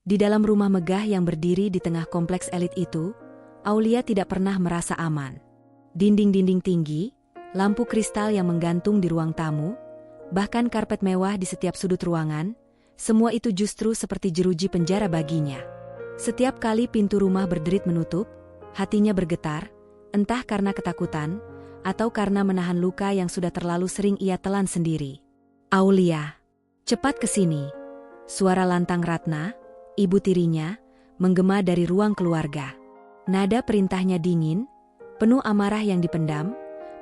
Di dalam rumah megah yang berdiri di tengah kompleks elit itu, Aulia tidak pernah merasa aman. Dinding-dinding tinggi, lampu kristal yang menggantung di ruang tamu, bahkan karpet mewah di setiap sudut ruangan, semua itu justru seperti jeruji penjara baginya. Setiap kali pintu rumah berderit menutup, hatinya bergetar, entah karena ketakutan, atau karena menahan luka yang sudah terlalu sering ia telan sendiri. "Aulia, cepat ke sini." Suara lantang Ratna, ibu tirinya, menggema dari ruang keluarga. Nada perintahnya dingin, penuh amarah yang dipendam,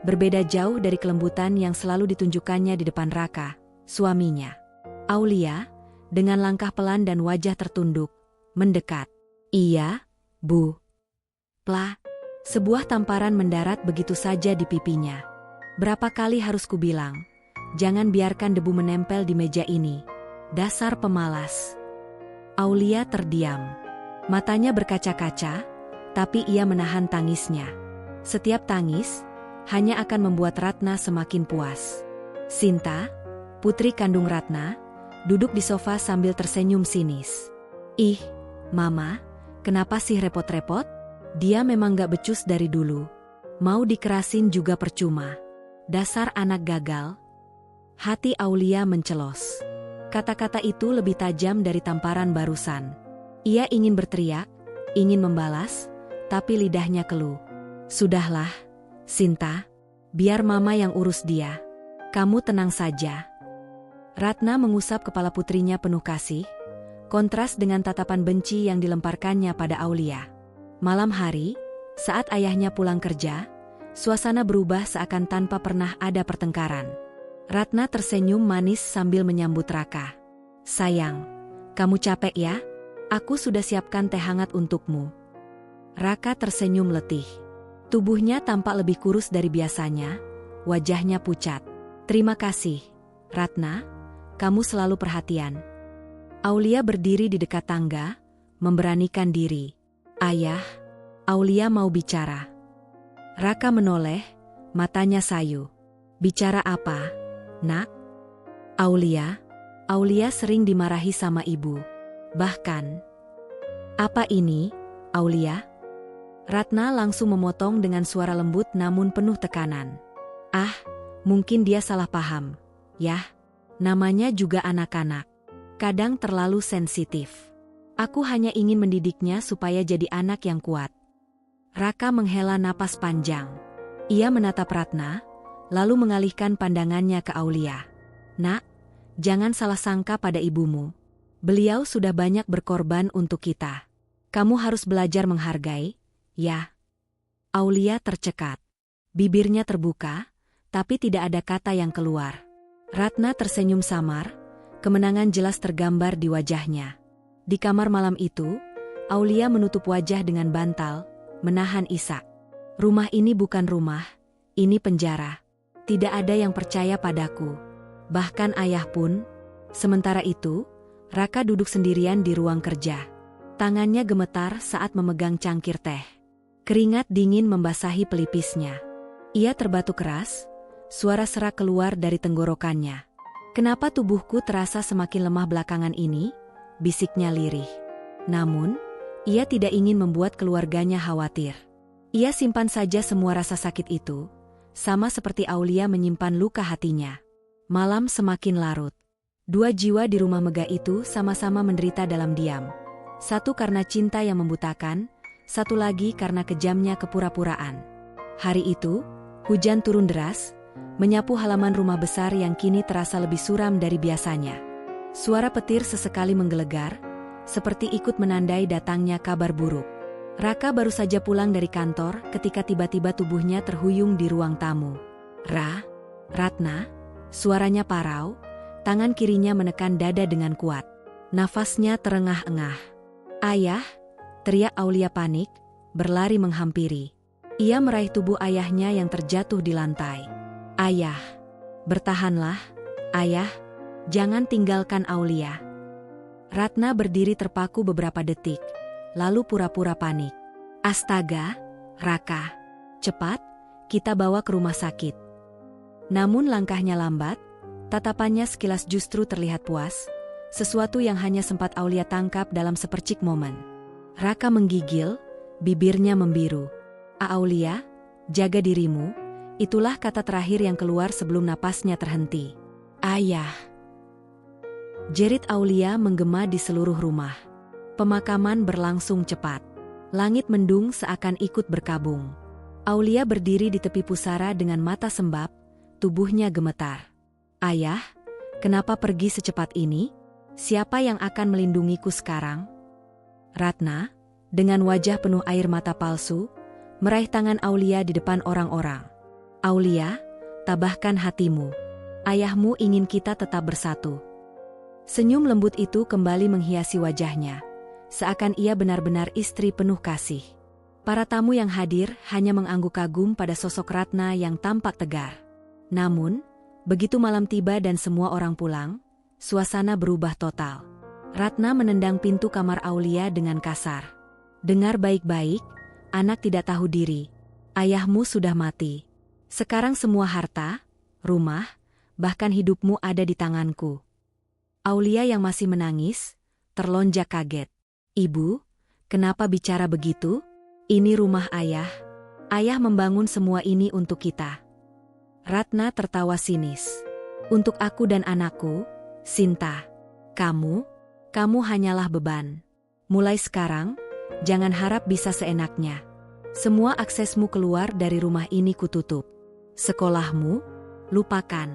berbeda jauh dari kelembutan yang selalu ditunjukkannya di depan Raka, suaminya. Aulia, dengan langkah pelan dan wajah tertunduk, mendekat. "Iya, Bu." Plah, sebuah tamparan mendarat begitu saja di pipinya. "Berapa kali harus kubilang, jangan biarkan debu menempel di meja ini. Dasar pemalas." Aulia terdiam. Matanya berkaca-kaca, tapi ia menahan tangisnya. Setiap tangis hanya akan membuat Ratna semakin puas. Sinta, putri kandung Ratna, duduk di sofa sambil tersenyum sinis. "Ih, Mama, kenapa sih repot-repot? Dia memang gak becus dari dulu. Mau dikerasin juga percuma. Dasar anak gagal." Hati Aulia mencelos. Kata-kata itu lebih tajam dari tamparan barusan. Ia ingin berteriak, ingin membalas, tapi lidahnya keluh. "Sudahlah, Sinta, biar Mama yang urus dia. Kamu tenang saja." Ratna mengusap kepala putrinya penuh kasih, kontras dengan tatapan benci yang dilemparkannya pada Aulia. Malam hari, saat ayahnya pulang kerja, suasana berubah seakan tanpa pernah ada pertengkaran. Ratna tersenyum manis sambil menyambut Raka. "Sayang, kamu capek ya? Aku sudah siapkan teh hangat untukmu." Raka tersenyum letih. Tubuhnya tampak lebih kurus dari biasanya, wajahnya pucat. "Terima kasih, Ratna, kamu selalu perhatian." Aulia berdiri di dekat tangga, memberanikan diri. "Ayah," Aulia mau bicara. Raka menoleh, matanya sayu. "Bicara apa, Nak?" Aulia sering dimarahi sama ibu. Bahkan, "Apa ini, Aulia?" Ratna langsung memotong dengan suara lembut namun penuh tekanan. "Ah, mungkin dia salah paham. Yah, namanya juga anak-anak. Kadang terlalu sensitif. Aku hanya ingin mendidiknya supaya jadi anak yang kuat." Raka menghela napas panjang. Ia menatap Ratna, lalu mengalihkan pandangannya ke Aulia. "Nak, jangan salah sangka pada ibumu. Beliau sudah banyak berkorban untuk kita. Kamu harus belajar menghargai, ya." Aulia tercekat. Bibirnya terbuka, tapi tidak ada kata yang keluar. Ratna tersenyum samar, kemenangan jelas tergambar di wajahnya. Di kamar malam itu, Aulia menutup wajah dengan bantal, menahan isak. "Rumah ini bukan rumah, ini penjara. Tidak ada yang percaya padaku. Bahkan ayah pun." Sementara itu, Raka duduk sendirian di ruang kerja. Tangannya gemetar saat memegang cangkir teh. Keringat dingin membasahi pelipisnya. Ia terbatuk keras, suara serak keluar dari tenggorokannya. "Kenapa tubuhku terasa semakin lemah belakangan ini?" bisiknya lirih. Namun, ia tidak ingin membuat keluarganya khawatir. Ia simpan saja semua rasa sakit itu, sama seperti Aulia menyimpan luka hatinya. Malam semakin larut. Dua jiwa di rumah megah itu sama-sama menderita dalam diam. Satu karena cinta yang membutakan, satu lagi karena kejamnya kepura-puraan. Hari itu, hujan turun deras, menyapu halaman rumah besar yang kini terasa lebih suram dari biasanya. Suara petir sesekali menggelegar, seperti ikut menandai datangnya kabar buruk. Raka baru saja pulang dari kantor ketika tiba-tiba tubuhnya terhuyung di ruang tamu. Ratna, suaranya parau, tangan kirinya menekan dada dengan kuat. Nafasnya terengah-engah. "Ayah!" teriak Aulia panik, berlari menghampiri. Ia meraih tubuh ayahnya yang terjatuh di lantai. "Ayah! Bertahanlah, Ayah! Jangan tinggalkan Aulia." Ratna berdiri terpaku beberapa detik, lalu pura-pura panik. "Astaga, Raka! Cepat, kita bawa ke rumah sakit." Namun langkahnya lambat, tatapannya sekilas justru terlihat puas, sesuatu yang hanya sempat Aulia tangkap dalam sepercik momen. Raka menggigil, bibirnya membiru. Aulia, jaga dirimu, itulah kata terakhir yang keluar sebelum napasnya terhenti. Ayah. Jerit Aulia menggema di seluruh rumah. Pemakaman berlangsung cepat. Langit mendung seakan ikut berkabung. Aulia berdiri di tepi pusara dengan mata sembab, tubuhnya gemetar. Ayah, kenapa pergi secepat ini? Siapa yang akan melindungiku sekarang? Ratna, dengan wajah penuh air mata palsu, meraih tangan Aulia di depan orang-orang. Aulia, tabahkan hatimu. Ayahmu ingin kita tetap bersatu. Senyum lembut itu kembali menghiasi wajahnya, seakan ia benar-benar istri penuh kasih. Para tamu yang hadir hanya mengangguk kagum pada sosok Ratna yang tampak tegar. Namun, begitu malam tiba dan semua orang pulang, suasana berubah total. Ratna menendang pintu kamar Aulia dengan kasar. Dengar baik-baik, anak tidak tahu diri. Ayahmu sudah mati. Sekarang semua harta, rumah, bahkan hidupmu ada di tanganku. Aulia yang masih menangis, terlonjak kaget. Ibu, kenapa bicara begitu? Ini rumah ayah. Ayah membangun semua ini untuk kita. Ratna tertawa sinis. Untuk aku dan anakku, Sinta. Kamu hanyalah beban. Mulai sekarang, jangan harap bisa seenaknya. Semua aksesmu keluar dari rumah ini kututup. Sekolahmu, lupakan.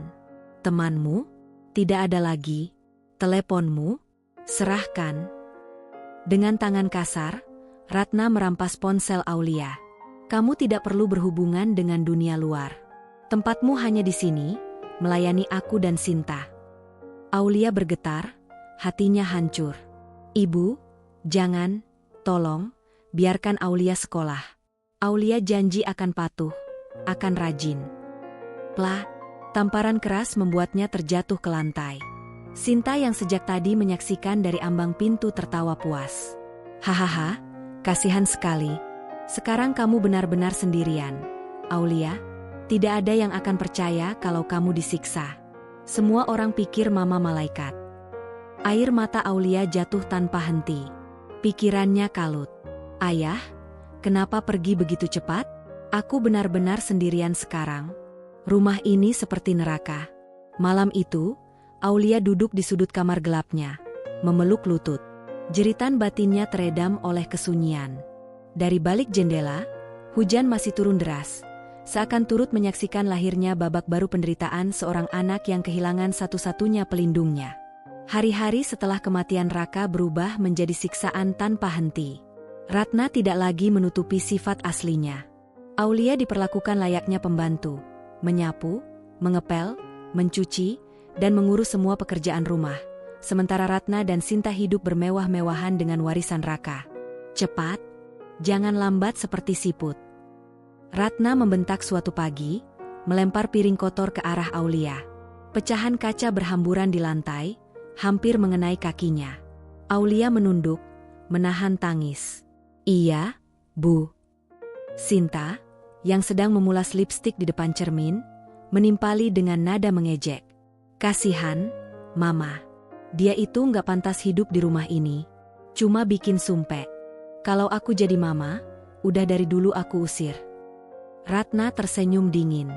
Temanmu, tidak ada lagi. Teleponmu, serahkan. Dengan tangan kasar, Ratna merampas ponsel Aulia. Kamu tidak perlu berhubungan dengan dunia luar. Tempatmu hanya di sini, melayani aku dan Sinta. Aulia bergetar, hatinya hancur. Ibu, jangan, tolong, biarkan Aulia sekolah. Aulia janji akan patuh, akan rajin. Plah, tamparan keras membuatnya terjatuh ke lantai. Sinta yang sejak tadi menyaksikan dari ambang pintu tertawa puas. Hahaha, kasihan sekali. Sekarang kamu benar-benar sendirian. Aulia, tidak ada yang akan percaya kalau kamu disiksa. Semua orang pikir mama malaikat. Air mata Aulia jatuh tanpa henti. Pikirannya kalut. Ayah, kenapa pergi begitu cepat? Aku benar-benar sendirian sekarang. Rumah ini seperti neraka. Malam itu, Aulia duduk di sudut kamar gelapnya, memeluk lutut. Jeritan batinnya teredam oleh kesunyian. Dari balik jendela, hujan masih turun deras, seakan turut menyaksikan lahirnya babak baru penderitaan seorang anak yang kehilangan satu-satunya pelindungnya. Hari-hari setelah kematian Raka berubah menjadi siksaan tanpa henti. Ratna tidak lagi menutupi sifat aslinya. Aulia diperlakukan layaknya pembantu, menyapu, mengepel, mencuci, dan mengurus semua pekerjaan rumah. Sementara Ratna dan Sinta hidup bermewah-mewahan dengan warisan Raka. Cepat, jangan lambat seperti siput. Ratna membentak suatu pagi, melempar piring kotor ke arah Aulia. Pecahan kaca berhamburan di lantai, hampir mengenai kakinya. Aulia menunduk, menahan tangis. Iya, Bu. Sinta, yang sedang memulas lipstik di depan cermin, menimpali dengan nada mengejek. Kasihan, Mama. Dia itu nggak pantas hidup di rumah ini. Cuma bikin sumpek. Kalau aku jadi mama, udah dari dulu aku usir. Ratna tersenyum dingin.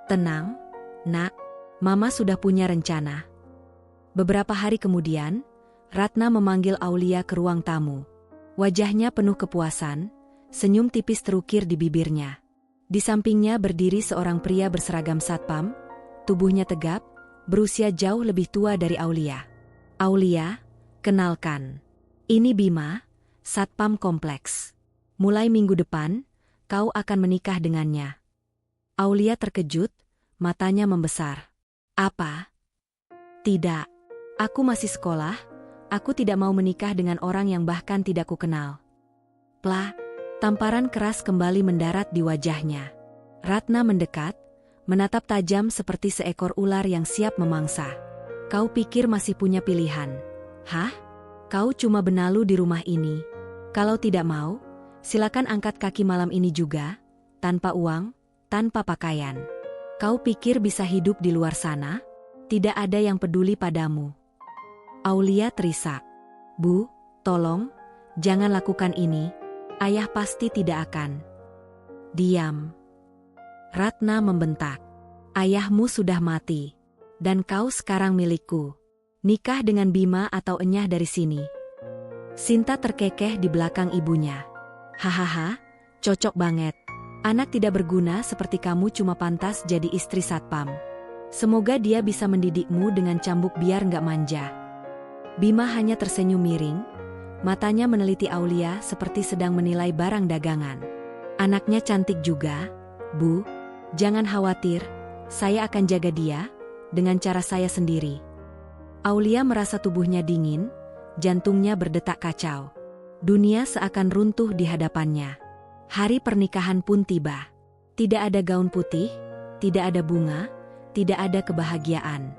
Tenang, Nak. Mama sudah punya rencana. Beberapa hari kemudian, Ratna memanggil Aulia ke ruang tamu. Wajahnya penuh kepuasan, senyum tipis terukir di bibirnya. Di sampingnya berdiri seorang pria berseragam satpam, tubuhnya tegap, berusia jauh lebih tua dari Aulia. Aulia, kenalkan. Ini Bima, satpam kompleks. Mulai minggu depan, kau akan menikah dengannya. Aulia terkejut, matanya membesar. Apa? Tidak. Aku masih sekolah, aku tidak mau menikah dengan orang yang bahkan tidak kukenal. Plah, tamparan keras kembali mendarat di wajahnya. Ratna mendekat, menatap tajam seperti seekor ular yang siap memangsa. Kau pikir masih punya pilihan? Hah? Kau cuma benalu di rumah ini. Kalau tidak mau, silakan angkat kaki malam ini juga, tanpa uang, tanpa pakaian. Kau pikir bisa hidup di luar sana? Tidak ada yang peduli padamu. Aulia terisak. Bu, tolong, jangan lakukan ini. Ayah pasti tidak akan. Diam. Ratna membentak. Ayahmu sudah mati. Dan kau sekarang milikku. Nikah dengan Bima atau enyah dari sini. Sinta terkekeh di belakang ibunya. Hahaha, cocok banget. Anak tidak berguna seperti kamu cuma pantas jadi istri satpam. Semoga dia bisa mendidikmu dengan cambuk biar nggak manja. Bima hanya tersenyum miring, matanya meneliti Aulia seperti sedang menilai barang dagangan. Anaknya cantik juga, Bu. Jangan khawatir, saya akan jaga dia, dengan cara saya sendiri. Aulia merasa tubuhnya dingin, jantungnya berdetak kacau. Dunia seakan runtuh di hadapannya. Hari pernikahan pun tiba. Tidak ada gaun putih, tidak ada bunga, tidak ada kebahagiaan.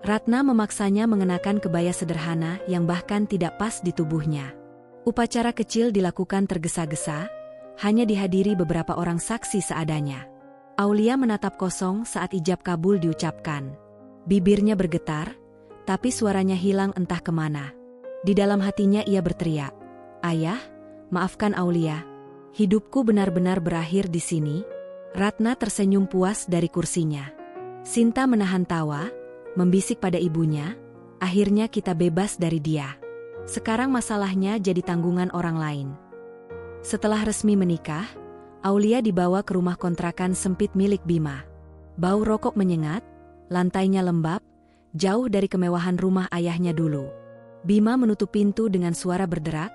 Ratna memaksanya mengenakan kebaya sederhana yang bahkan tidak pas di tubuhnya. Upacara kecil dilakukan tergesa-gesa, hanya dihadiri beberapa orang saksi seadanya. Aulia menatap kosong saat ijab kabul diucapkan. Bibirnya bergetar, tapi suaranya hilang entah kemana. Di dalam hatinya ia berteriak, "Ayah, maafkan Aulia. Hidupku benar-benar berakhir di sini." Ratna tersenyum puas dari kursinya. Sinta menahan tawa, membisik pada ibunya, "Akhirnya kita bebas dari dia. Sekarang masalahnya jadi tanggungan orang lain." Setelah resmi menikah, Aulia dibawa ke rumah kontrakan sempit milik Bima. Bau rokok menyengat, lantainya lembab, jauh dari kemewahan rumah ayahnya dulu. Bima menutup pintu dengan suara berderak,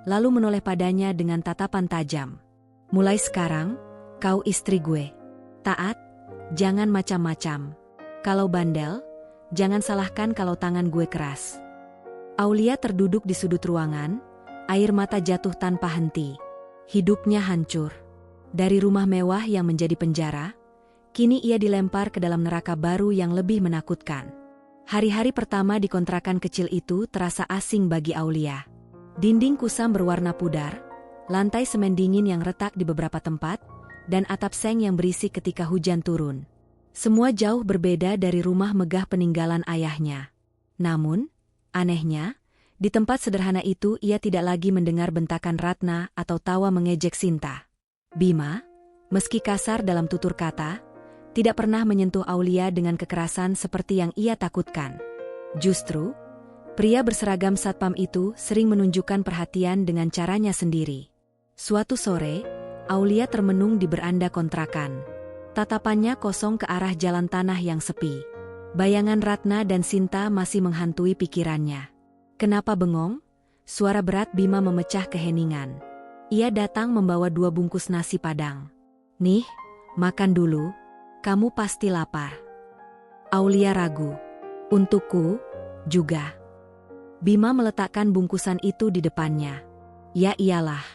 lalu menoleh padanya dengan tatapan tajam. "Mulai sekarang, kau istri gue. Taat, jangan macam-macam. Kalau bandel, jangan salahkan kalau tangan gue keras." Aulia terduduk di sudut ruangan, air mata jatuh tanpa henti. Hidupnya hancur. Dari rumah mewah yang menjadi penjara, kini ia dilempar ke dalam neraka baru yang lebih menakutkan. Hari-hari pertama di kontrakan kecil itu terasa asing bagi Aulia. Dinding kusam berwarna pudar, lantai semen dingin yang retak di beberapa tempat, dan atap seng yang berisik ketika hujan turun. Semua jauh berbeda dari rumah megah peninggalan ayahnya. Namun, anehnya, di tempat sederhana itu ia tidak lagi mendengar bentakan Ratna atau tawa mengejek Sinta. Bima, meski kasar dalam tutur kata, tidak pernah menyentuh Aulia dengan kekerasan seperti yang ia takutkan. Justru, pria berseragam satpam itu sering menunjukkan perhatian dengan caranya sendiri. Suatu sore, Aulia termenung di beranda kontrakan. Tatapannya kosong ke arah jalan tanah yang sepi. Bayangan Ratna dan Sinta masih menghantui pikirannya. "Kenapa bengong?" Suara berat Bima memecah keheningan. Ia datang membawa 2 bungkus nasi padang. "Nih, makan dulu. Kamu pasti lapar." Aulia ragu. "Untukku juga." Bima meletakkan bungkusan itu di depannya. "Ya iyalah.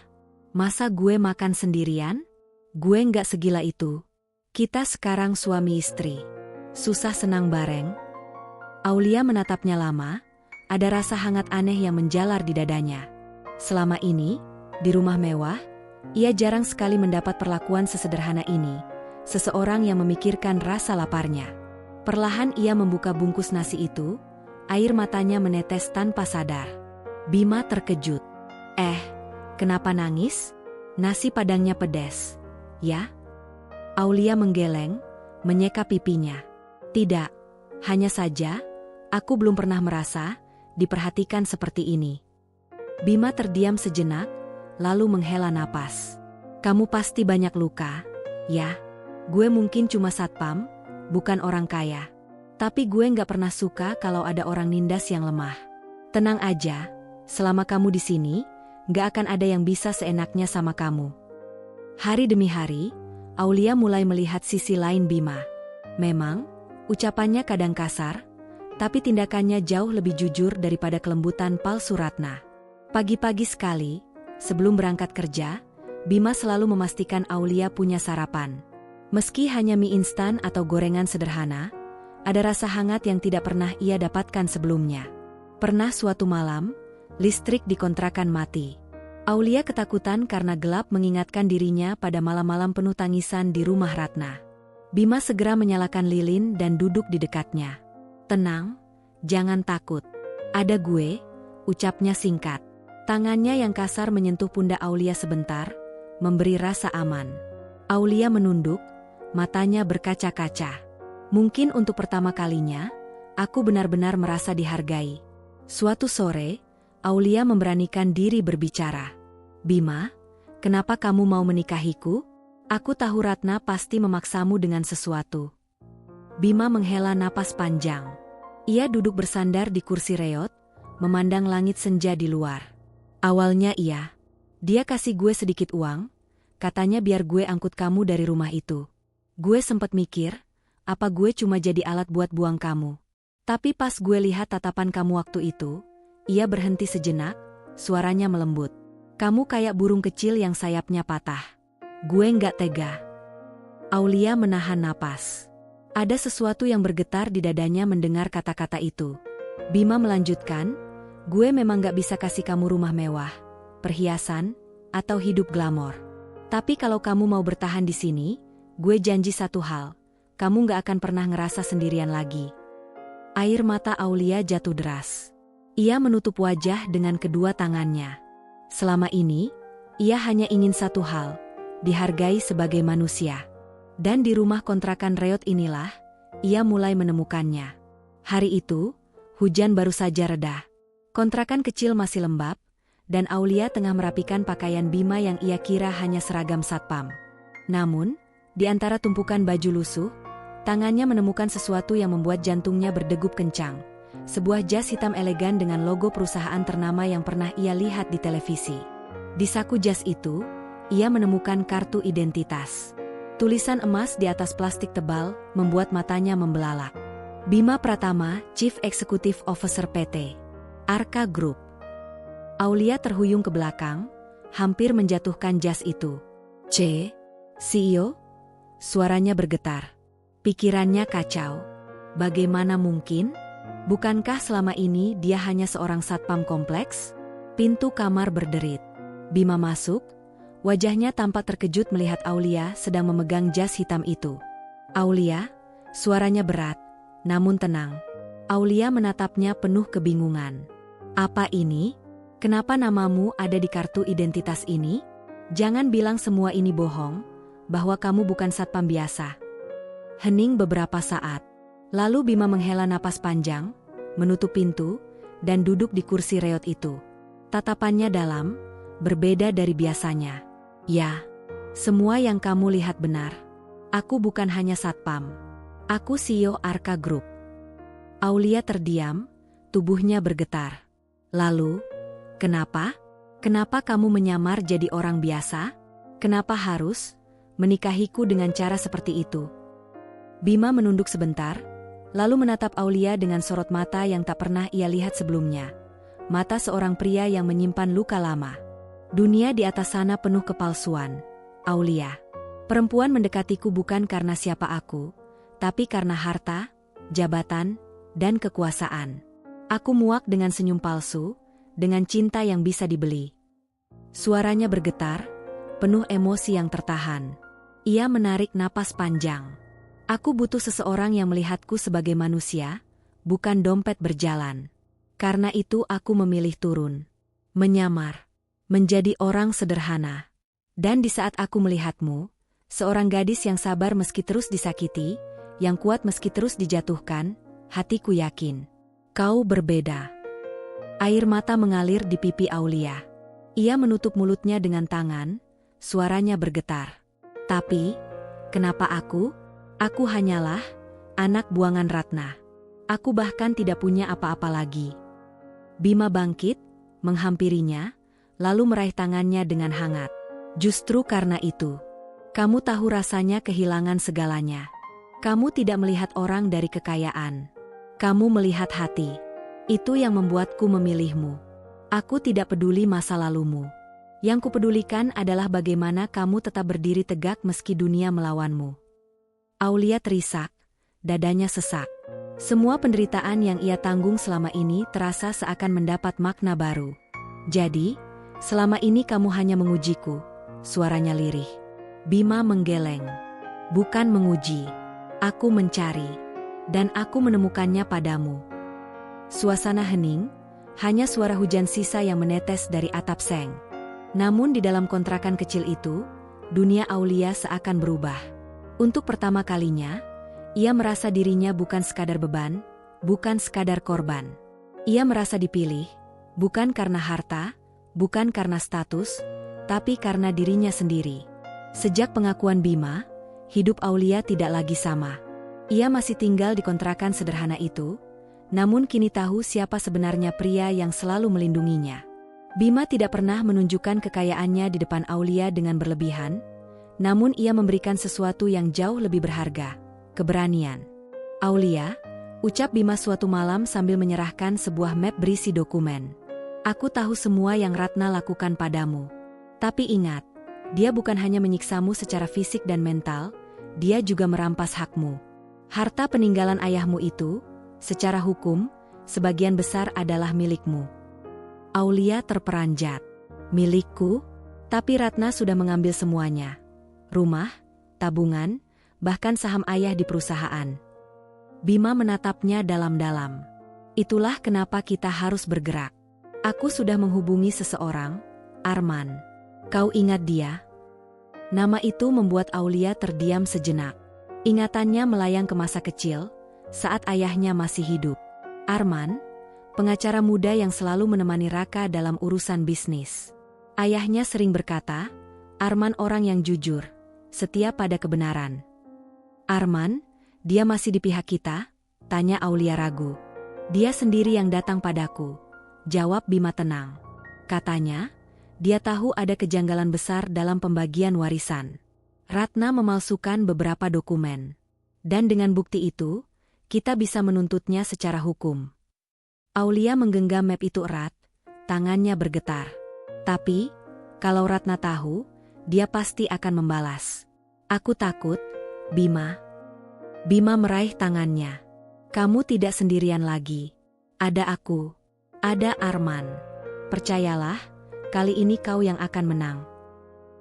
Masa gue makan sendirian? Gue nggak segila itu. Kita sekarang suami istri. Susah senang bareng." Aulia menatapnya lama, ada rasa hangat aneh yang menjalar di dadanya. Selama ini, di rumah mewah, ia jarang sekali mendapat perlakuan sesederhana ini, seseorang yang memikirkan rasa laparnya. Perlahan ia membuka bungkus nasi itu, air matanya menetes tanpa sadar. Bima terkejut. Kenapa nangis? Nasi padangnya pedas. Ya?" Aulia menggeleng, menyeka pipinya. "Tidak, hanya saja, aku belum pernah merasa diperhatikan seperti ini." Bima terdiam sejenak, lalu menghela napas. "Kamu pasti banyak luka, ya? Gue mungkin cuma satpam, bukan orang kaya. Tapi gue nggak pernah suka kalau ada orang nindas yang lemah. Tenang aja, selama kamu di sini, nggak akan ada yang bisa seenaknya sama kamu." Hari demi hari, Aulia mulai melihat sisi lain Bima. Memang, ucapannya kadang kasar, tapi tindakannya jauh lebih jujur daripada kelembutan palsu Ratna. Pagi-pagi sekali, sebelum berangkat kerja, Bima selalu memastikan Aulia punya sarapan. Meski hanya mie instan atau gorengan sederhana, ada rasa hangat yang tidak pernah ia dapatkan sebelumnya. Pernah suatu malam, listrik di kontrakan mati. Aulia ketakutan karena gelap mengingatkan dirinya pada malam-malam penuh tangisan di rumah Ratna. Bima segera menyalakan lilin dan duduk di dekatnya. "Tenang, jangan takut. Ada gue, ucapnya singkat. Tangannya yang kasar menyentuh pundak Aulia sebentar, memberi rasa aman. Aulia menunduk, matanya berkaca-kaca. Mungkin untuk pertama kalinya, aku benar-benar merasa dihargai. Suatu sore, Aulia memberanikan diri berbicara. Bima, kenapa kamu mau menikahiku? Aku tahu Ratna pasti memaksamu dengan sesuatu. Bima menghela napas panjang. Ia duduk bersandar di kursi reot, memandang langit senja di luar. Awalnya dia kasih gue sedikit uang, katanya biar gue angkut kamu dari rumah itu. Gue sempat mikir, apa gue cuma jadi alat buat buang kamu. Tapi pas gue lihat tatapan kamu waktu itu, ia berhenti sejenak, suaranya melembut. Kamu kayak burung kecil yang sayapnya patah. Gue nggak tega. Aulia menahan napas. Ada sesuatu yang bergetar di dadanya mendengar kata-kata itu. Bima melanjutkan, gue memang gak bisa kasih kamu rumah mewah, perhiasan, atau hidup glamor. Tapi kalau kamu mau bertahan di sini, gue janji satu hal, kamu gak akan pernah ngerasa sendirian lagi. Air mata Aulia jatuh deras. Ia menutup wajah dengan kedua tangannya. Selama ini, ia hanya ingin satu hal, dihargai sebagai manusia. Dan di rumah kontrakan reot inilah, ia mulai menemukannya. Hari itu, hujan baru saja reda. Kontrakan kecil masih lembab, dan Aulia tengah merapikan pakaian Bima yang ia kira hanya seragam satpam. Namun, di antara tumpukan baju lusuh, tangannya menemukan sesuatu yang membuat jantungnya berdegup kencang. Sebuah jas hitam elegan dengan logo perusahaan ternama yang pernah ia lihat di televisi. Di saku jas itu, ia menemukan kartu identitas. Tulisan emas di atas plastik tebal membuat matanya membelalak. Bima Pratama, Chief Executive Officer PT Arka Group. Aulia terhuyung ke belakang, hampir menjatuhkan jas itu. CEO? Suaranya bergetar. Pikirannya kacau. Bagaimana mungkin? Bukankah selama ini dia hanya seorang satpam kompleks? Pintu kamar berderit. Bima masuk, wajahnya tampak terkejut melihat Aulia sedang memegang jas hitam itu. Aulia, suaranya berat, namun tenang. Aulia menatapnya penuh kebingungan. Apa ini? Kenapa namamu ada di kartu identitas ini? Jangan bilang semua ini bohong, bahwa kamu bukan satpam biasa. Hening beberapa saat. Lalu Bima menghela napas panjang, menutup pintu, dan duduk di kursi reot itu. Tatapannya dalam, berbeda dari biasanya. Ya, semua yang kamu lihat benar. Aku bukan hanya satpam. Aku CEO Arka Group. Aulia terdiam, tubuhnya bergetar. Lalu, kenapa? Kenapa kamu menyamar jadi orang biasa? Kenapa harus menikahiku dengan cara seperti itu? Bima menunduk sebentar, lalu menatap Aulia dengan sorot mata yang tak pernah ia lihat sebelumnya. Mata seorang pria yang menyimpan luka lama. Dunia di atas sana penuh kepalsuan. Aulia, perempuan mendekatiku bukan karena siapa aku, tapi karena harta, jabatan, dan kekuasaan. Aku muak dengan senyum palsu, dengan cinta yang bisa dibeli. Suaranya bergetar, penuh emosi yang tertahan. Ia menarik napas panjang. Aku butuh seseorang yang melihatku sebagai manusia, bukan dompet berjalan. Karena itu aku memilih turun. Menyamar. Menjadi orang sederhana. Dan di saat aku melihatmu, seorang gadis yang sabar meski terus disakiti, yang kuat meski terus dijatuhkan, hatiku yakin. Kau berbeda. Air mata mengalir di pipi Aulia. Ia menutup mulutnya dengan tangan, suaranya bergetar. Tapi, kenapa aku? Aku hanyalah anak buangan Ratna. Aku bahkan tidak punya apa-apa lagi. Bima bangkit, menghampirinya, lalu meraih tangannya dengan hangat. Justru karena itu, kamu tahu rasanya kehilangan segalanya. Kamu tidak melihat orang dari kekayaan. Kamu melihat hati. Itu yang membuatku memilihmu. Aku tidak peduli masa lalumu. Yang kupedulikan adalah bagaimana kamu tetap berdiri tegak meski dunia melawanmu. Aulia terisak, dadanya sesak. Semua penderitaan yang ia tanggung selama ini terasa seakan mendapat makna baru. Jadi, selama ini kamu hanya mengujiku, suaranya lirih. Bima menggeleng. Bukan menguji. Aku mencari. Dan aku menemukannya padamu. Suasana hening, Hanya suara hujan sisa yang menetes dari atap seng. Namun di dalam kontrakan kecil itu, dunia Aulia seakan berubah. Untuk pertama kalinya, ia merasa dirinya bukan sekadar beban, bukan sekadar korban. Ia merasa dipilih, bukan karena harta, bukan karena status, tapi karena dirinya sendiri. Sejak pengakuan Bima, hidup Aulia tidak lagi sama. Ia masih tinggal di kontrakan sederhana itu, namun kini tahu siapa sebenarnya pria yang selalu melindunginya. Bima tidak pernah menunjukkan kekayaannya di depan Aulia dengan berlebihan, namun ia memberikan sesuatu yang jauh lebih berharga, keberanian. Aulia, ucap Bima suatu malam sambil menyerahkan sebuah map berisi dokumen. Aku tahu semua yang Ratna lakukan padamu. Tapi ingat, dia bukan hanya menyiksamu secara fisik dan mental, dia juga merampas hakmu. Harta peninggalan ayahmu itu, secara hukum, sebagian besar adalah milikmu. Aulia terperanjat. Milikku? Tapi Ratna sudah mengambil semuanya. Rumah, tabungan, bahkan saham ayah di perusahaan. Bima menatapnya dalam-dalam. Itulah kenapa kita harus bergerak. Aku sudah menghubungi seseorang, Arman. Kau ingat dia? Nama itu membuat Aulia terdiam sejenak. Ingatannya melayang ke masa kecil, saat ayahnya masih hidup. Arman, pengacara muda yang selalu menemani Raka dalam urusan bisnis. Ayahnya sering berkata, Arman orang yang jujur, setia pada kebenaran. Arman, dia masih di pihak kita? Tanya Aulia ragu. Dia sendiri yang datang padaku, jawab Bima tenang. Katanya, dia tahu ada kejanggalan besar dalam pembagian warisan. Ratna memalsukan beberapa dokumen. Dan dengan bukti itu, kita bisa menuntutnya secara hukum. Aulia menggenggam map itu erat, tangannya bergetar. Tapi, kalau Ratna tahu, dia pasti akan membalas. Aku takut, Bima. Bima meraih tangannya. Kamu tidak sendirian lagi. Ada aku. Ada Arman. Percayalah, kali ini kau yang akan menang.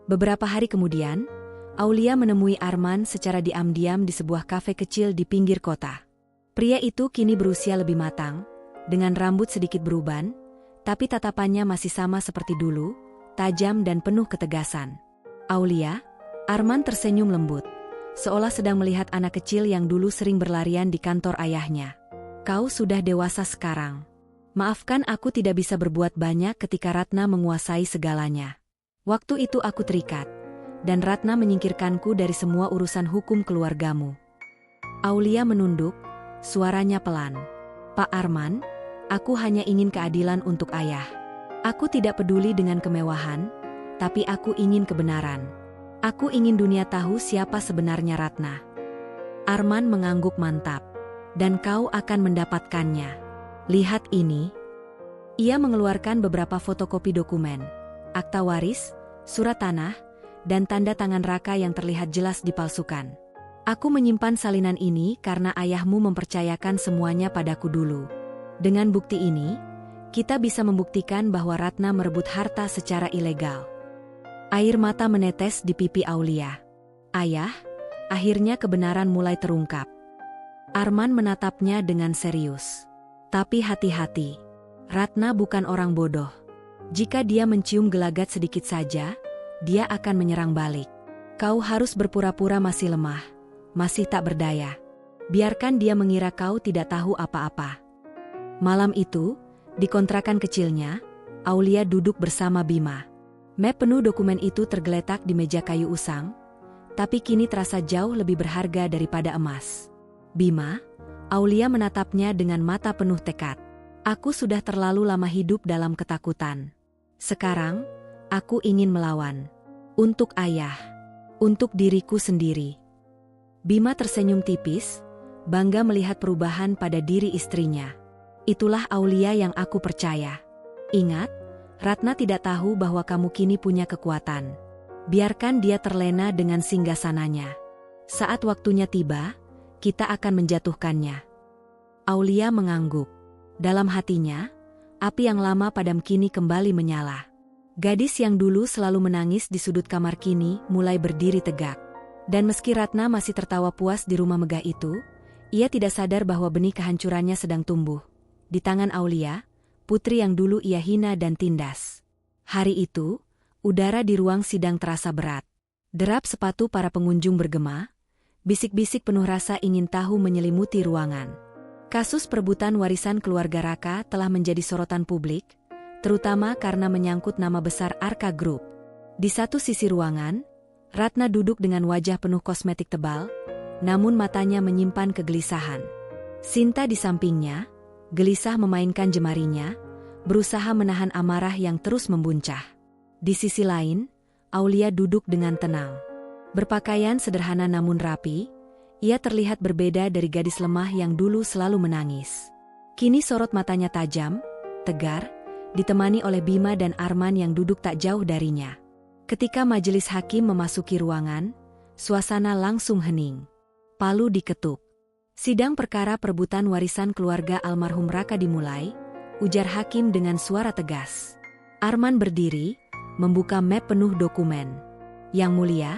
Beberapa hari kemudian, Aulia menemui Arman secara diam-diam di sebuah kafe kecil di pinggir kota. Pria itu kini berusia lebih matang, dengan rambut sedikit beruban, tapi tatapannya masih sama seperti dulu, tajam dan penuh ketegasan. Aulia, Arman tersenyum lembut, seolah sedang melihat anak kecil yang dulu sering berlarian di kantor ayahnya. Kau sudah dewasa sekarang. Maafkan aku tidak bisa berbuat banyak ketika Ratna menguasai segalanya. Waktu itu aku terikat, dan Ratna menyingkirkanku dari semua urusan hukum keluargamu. Aulia menunduk, suaranya pelan. Pak Arman, aku hanya ingin keadilan untuk ayah. Aku tidak peduli dengan kemewahan, tapi aku ingin kebenaran. Aku ingin dunia tahu siapa sebenarnya Ratna. Arman mengangguk mantap. Dan kau akan mendapatkannya. Lihat ini. Ia mengeluarkan beberapa fotokopi dokumen, akta waris, surat tanah, dan tanda tangan Raka yang terlihat jelas dipalsukan. Aku menyimpan salinan ini karena ayahmu mempercayakan semuanya padaku dulu. Dengan bukti ini, kita bisa membuktikan bahwa Ratna merebut harta secara ilegal. Air mata menetes di pipi Aulia. Ayah, akhirnya kebenaran mulai terungkap. Arman menatapnya dengan serius. Tapi hati-hati. Ratna bukan orang bodoh. Jika dia mencium gelagat sedikit saja, dia akan menyerang balik. Kau harus berpura-pura masih lemah, masih tak berdaya. Biarkan dia mengira kau tidak tahu apa-apa. Malam itu, di kontrakan kecilnya, Aulia duduk bersama Bima. Map penuh dokumen itu tergeletak di meja kayu usang, tapi kini terasa jauh lebih berharga daripada emas. Bima, Aulia menatapnya dengan mata penuh tekad. Aku sudah terlalu lama hidup dalam ketakutan. Sekarang, aku ingin melawan. Untuk ayah. Untuk diriku sendiri. Bima tersenyum tipis, bangga melihat perubahan pada diri istrinya. Itulah Aulia yang aku percaya. Ingat, Ratna tidak tahu bahwa kamu kini punya kekuatan. Biarkan dia terlena dengan singgasananya. Saat waktunya tiba, kita akan menjatuhkannya. Aulia mengangguk. Dalam hatinya, api yang lama padam kini kembali menyala. Gadis yang dulu selalu menangis di sudut kamar kini mulai berdiri tegak. Dan meski Ratna masih tertawa puas di rumah megah itu, ia tidak sadar bahwa benih kehancurannya sedang tumbuh. Di tangan Aulia, putri yang dulu ia hina dan tindas. Hari itu, udara di ruang sidang terasa berat. Derap sepatu para pengunjung bergema, bisik-bisik penuh rasa ingin tahu menyelimuti ruangan. Kasus perebutan warisan keluarga Raka telah menjadi sorotan publik, terutama karena menyangkut nama besar Arka Group. Di satu sisi ruangan, Ratna duduk dengan wajah penuh kosmetik tebal, namun matanya menyimpan kegelisahan. Sinta di sampingnya, gelisah memainkan jemarinya, berusaha menahan amarah yang terus membuncah. Di sisi lain, Aulia duduk dengan tenang. Berpakaian sederhana namun rapi, ia terlihat berbeda dari gadis lemah yang dulu selalu menangis. Kini sorot matanya tajam, tegar, ditemani oleh Bima dan Arman yang duduk tak jauh darinya. Ketika majelis hakim memasuki ruangan, suasana langsung hening. Palu diketuk. Sidang perkara perebutan warisan keluarga almarhum Raka dimulai, ujar hakim dengan suara tegas. Arman berdiri, membuka map penuh dokumen. Yang mulia,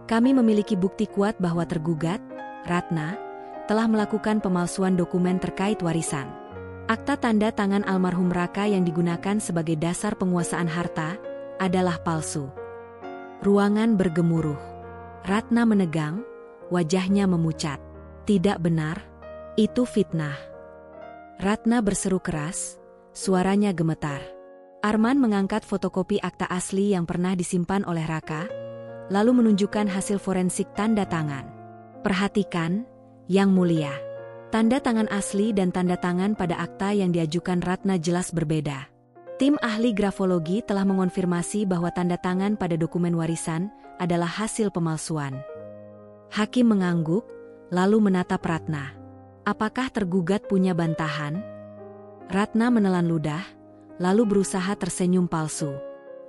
kami memiliki bukti kuat bahwa tergugat, Ratna, telah melakukan pemalsuan dokumen terkait warisan. Akta tanda tangan almarhum Raka yang digunakan sebagai dasar penguasaan harta adalah palsu. Ruangan bergemuruh. Ratna menegang, wajahnya memucat. Tidak benar, itu fitnah. Ratna berseru keras, suaranya gemetar. Arman mengangkat fotokopi akta asli yang pernah disimpan oleh Raka, lalu menunjukkan hasil forensik tanda tangan. Perhatikan, Yang Mulia. Tanda tangan asli dan tanda tangan pada akta yang diajukan Ratna jelas berbeda. Tim ahli grafologi telah mengonfirmasi bahwa tanda tangan pada dokumen warisan adalah hasil pemalsuan. Hakim mengangguk, lalu menatap Ratna. Apakah tergugat punya bantahan? Ratna menelan ludah, lalu berusaha tersenyum palsu.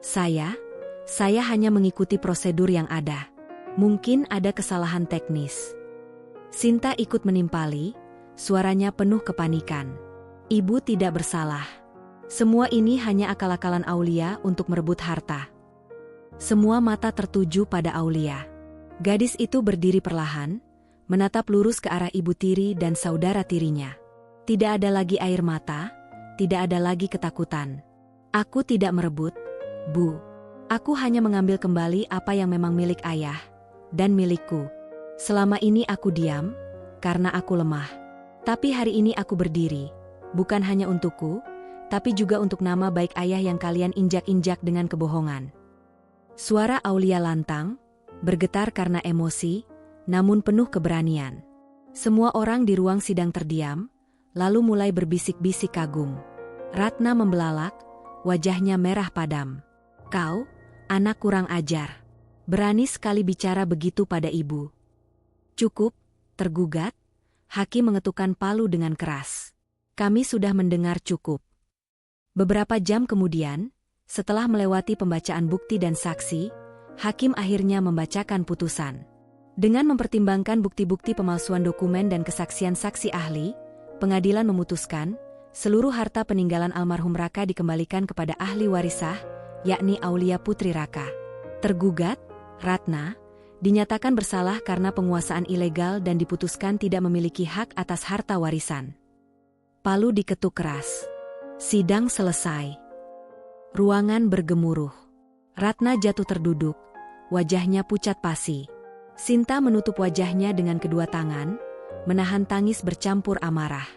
Saya hanya mengikuti prosedur yang ada. Mungkin ada kesalahan teknis. Sinta ikut menimpali, suaranya penuh kepanikan. Ibu tidak bersalah. Semua ini hanya akal-akalan Aulia untuk merebut harta. Semua mata tertuju pada Aulia. Gadis itu berdiri perlahan, menatap lurus ke arah ibu tiri dan saudara tirinya. Tidak ada lagi air mata, tidak ada lagi ketakutan. Aku tidak merebut, Bu. Aku hanya mengambil kembali apa yang memang milik ayah dan milikku. Selama ini aku diam, karena aku lemah. Tapi hari ini aku berdiri, bukan hanya untukku, tapi juga untuk nama baik ayah yang kalian injak-injak dengan kebohongan. Suara Aulia lantang, bergetar karena emosi, namun penuh keberanian. Semua orang di ruang sidang terdiam, lalu mulai berbisik-bisik kagum. Ratna membelalak, wajahnya merah padam. Kau, anak kurang ajar. Berani sekali bicara begitu pada ibu. Cukup, tergugat. Hakim mengetukkan palu dengan keras. Kami sudah mendengar cukup. Beberapa jam kemudian, setelah melewati pembacaan bukti dan saksi, hakim akhirnya membacakan putusan. Dengan mempertimbangkan bukti-bukti pemalsuan dokumen dan kesaksian saksi ahli, pengadilan memutuskan, seluruh harta peninggalan almarhum Raka dikembalikan kepada ahli warisah, yakni Aulia Putri Raka. Tergugat, Ratna, dinyatakan bersalah karena penguasaan ilegal dan diputuskan tidak memiliki hak atas harta warisan. Palu diketuk keras. Sidang selesai. Ruangan bergemuruh. Ratna jatuh terduduk, wajahnya pucat pasi. Sinta menutup wajahnya dengan kedua tangan, menahan tangis bercampur amarah.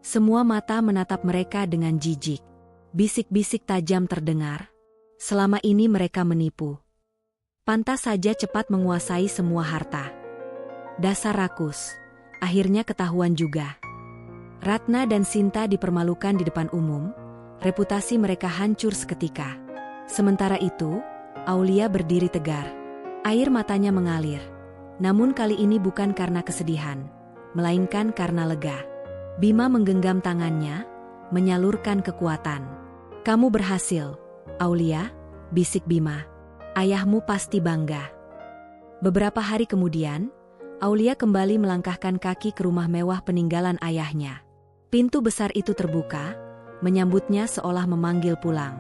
Semua mata menatap mereka dengan jijik. Bisik-bisik tajam terdengar. Selama ini mereka menipu. Pantas saja cepat menguasai semua harta. Dasar rakus. Akhirnya ketahuan juga. Ratna dan Sinta dipermalukan di depan umum, reputasi mereka hancur seketika. Sementara itu, Aulia berdiri tegar. Air matanya mengalir. Namun kali ini bukan karena kesedihan, melainkan karena lega. Bima menggenggam tangannya, menyalurkan kekuatan. Kamu berhasil, Aulia, bisik Bima. Ayahmu pasti bangga. Beberapa hari kemudian, Aulia kembali melangkahkan kaki ke rumah mewah peninggalan ayahnya. Pintu besar itu terbuka, menyambutnya seolah memanggil pulang.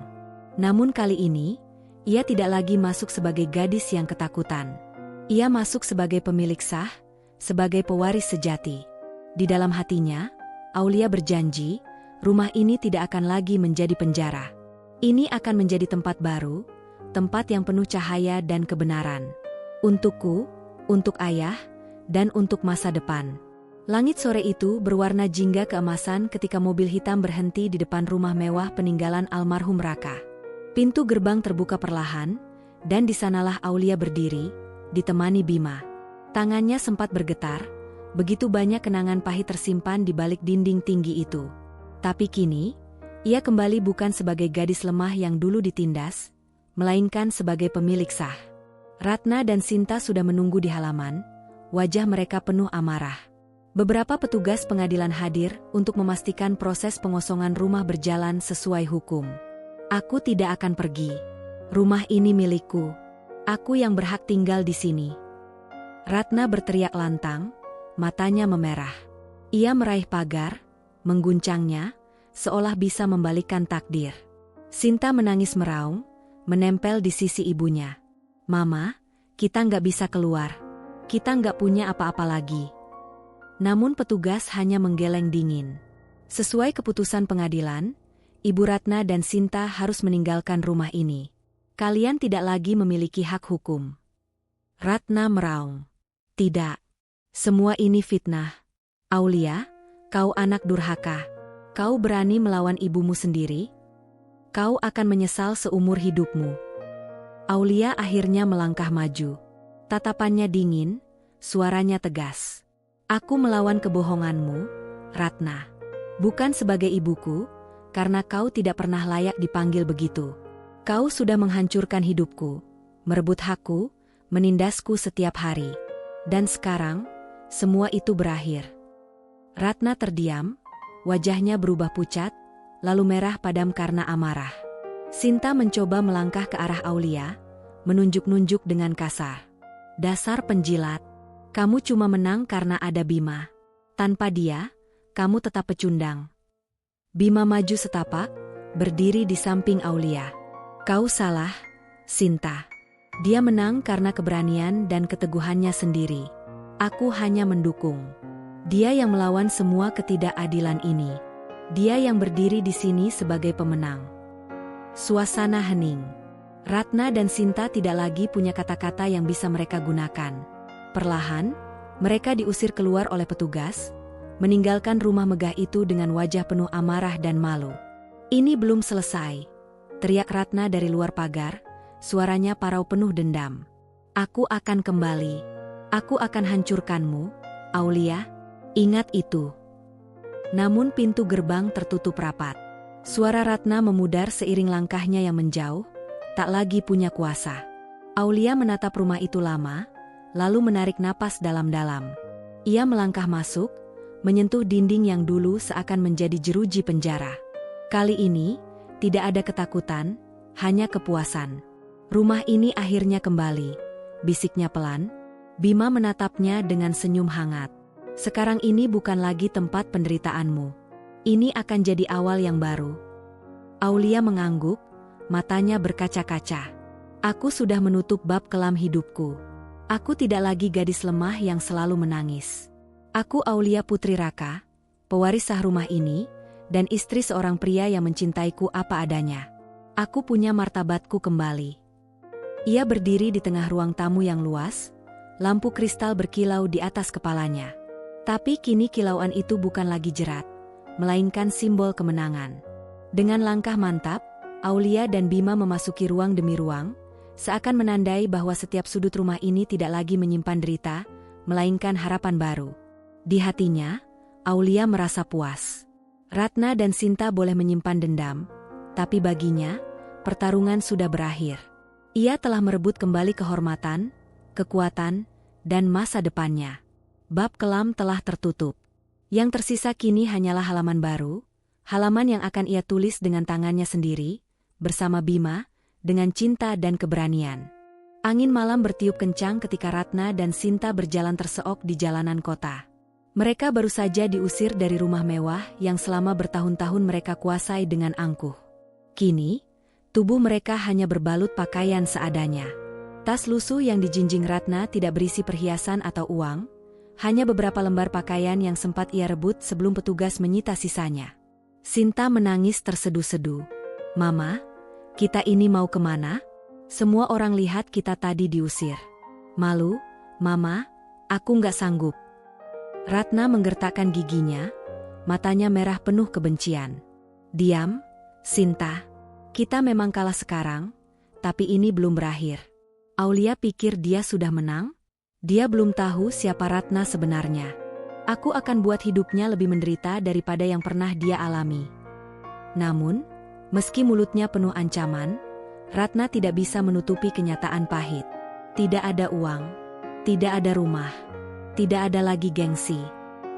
Namun kali ini, ia tidak lagi masuk sebagai gadis yang ketakutan. Ia masuk sebagai pemilik sah, sebagai pewaris sejati. Di dalam hatinya, Aulia berjanji, Rumah ini tidak akan lagi menjadi penjara. Ini akan menjadi tempat baru, tempat yang penuh cahaya dan kebenaran. Untukku, untuk ayah, dan untuk masa depan. Langit sore itu berwarna jingga keemasan ketika mobil hitam berhenti di depan rumah mewah peninggalan almarhum Raka. Pintu gerbang terbuka perlahan, dan di sanalah Aulia berdiri, ditemani Bima. Tangannya sempat bergetar, begitu banyak kenangan pahit tersimpan di balik dinding tinggi itu. Tapi kini, ia kembali bukan sebagai gadis lemah yang dulu ditindas, melainkan sebagai pemilik sah. Ratna dan Sinta sudah menunggu di halaman, wajah mereka penuh amarah. Beberapa petugas pengadilan hadir untuk memastikan proses pengosongan rumah berjalan sesuai hukum. Aku tidak akan pergi. Rumah ini milikku. Aku yang berhak tinggal di sini. Ratna berteriak lantang, matanya memerah. Ia meraih pagar, mengguncangnya, seolah bisa membalikkan takdir. Sinta menangis meraung, menempel di sisi ibunya. Mama, kita nggak bisa keluar. Kita nggak punya apa-apa lagi. Namun petugas hanya menggeleng dingin. Sesuai keputusan pengadilan, Ibu Ratna dan Sinta harus meninggalkan rumah ini. Kalian tidak lagi memiliki hak hukum. Ratna meraung. Tidak. Semua ini fitnah. Aulia, kau anak durhaka. Kau berani melawan ibumu sendiri? Kau akan menyesal seumur hidupmu. Aulia akhirnya melangkah maju. Tatapannya dingin, suaranya tegas. Aku melawan kebohonganmu, Ratna. Bukan sebagai ibuku, karena kau tidak pernah layak dipanggil begitu. Kau sudah menghancurkan hidupku, merebut hakku, menindasku setiap hari. Dan sekarang, semua itu berakhir. Ratna terdiam, wajahnya berubah pucat, lalu merah padam karena amarah. Sinta mencoba melangkah ke arah Aulia, menunjuk-nunjuk dengan kasar. Dasar penjilat, kamu cuma menang karena ada Bima. Tanpa dia, kamu tetap pecundang. Bima maju setapak, berdiri di samping Aulia. Kau salah, Sinta. Dia menang karena keberanian dan keteguhannya sendiri. Aku hanya mendukung. Dia yang melawan semua ketidakadilan ini. Dia yang berdiri di sini sebagai pemenang. Suasana hening. Ratna dan Sinta tidak lagi punya kata-kata yang bisa mereka gunakan. Perlahan, mereka diusir keluar oleh petugas, meninggalkan rumah megah itu dengan wajah penuh amarah dan malu. Ini belum selesai, teriak Ratna dari luar pagar, suaranya parau penuh dendam. Aku akan kembali. Aku akan hancurkanmu, Aulia. Ingat itu. Namun pintu gerbang tertutup rapat. Suara Ratna memudar seiring langkahnya yang menjauh, tak lagi punya kuasa. Aulia menatap rumah itu lama, lalu menarik napas dalam-dalam. Ia melangkah masuk, menyentuh dinding yang dulu seakan menjadi jeruji penjara. Kali ini, tidak ada ketakutan, hanya kepuasan. Rumah ini akhirnya kembali, bisiknya pelan. Bima menatapnya dengan senyum hangat. Sekarang ini bukan lagi tempat penderitaanmu. Ini akan jadi awal yang baru. Aulia mengangguk, matanya berkaca-kaca. Aku sudah menutup bab kelam hidupku. Aku tidak lagi gadis lemah yang selalu menangis. Aku Aulia Putri Raka, pewaris sah rumah ini, dan istri seorang pria yang mencintaiku apa adanya. Aku punya martabatku kembali. Ia berdiri di tengah ruang tamu yang luas, lampu kristal berkilau di atas kepalanya. Tapi kini kilauan itu bukan lagi jerat, melainkan simbol kemenangan. Dengan langkah mantap, Aulia dan Bima memasuki ruang demi ruang, seakan menandai bahwa setiap sudut rumah ini tidak lagi menyimpan derita, melainkan harapan baru. Di hatinya, Aulia merasa puas. Ratna dan Sinta boleh menyimpan dendam, tapi baginya, pertarungan sudah berakhir. Ia telah merebut kembali kehormatan, kekuatan, dan masa depannya. Bab kelam telah tertutup. Yang tersisa kini hanyalah halaman baru, halaman yang akan ia tulis dengan tangannya sendiri, bersama Bima, dengan cinta dan keberanian. Angin malam bertiup kencang ketika Ratna dan Sinta berjalan terseok di jalanan kota. Mereka baru saja diusir dari rumah mewah yang selama bertahun-tahun mereka kuasai dengan angkuh. Kini, tubuh mereka hanya berbalut pakaian seadanya. Tas lusuh yang dijinjing Ratna tidak berisi perhiasan atau uang, hanya beberapa lembar pakaian yang sempat ia rebut sebelum petugas menyita sisanya. Sinta menangis terseduh-seduh. Mama, kita ini mau kemana? Semua orang lihat kita tadi diusir. Malu, Mama, aku nggak sanggup. Ratna menggertakkan giginya, matanya merah penuh kebencian. Diam, Sinta. Kita memang kalah sekarang, tapi ini belum berakhir. Aulia pikir dia sudah menang? Dia belum tahu siapa Ratna sebenarnya. Aku akan buat hidupnya lebih menderita daripada yang pernah dia alami. Namun, meski mulutnya penuh ancaman, Ratna tidak bisa menutupi kenyataan pahit. Tidak ada uang, tidak ada rumah, tidak ada lagi gengsi.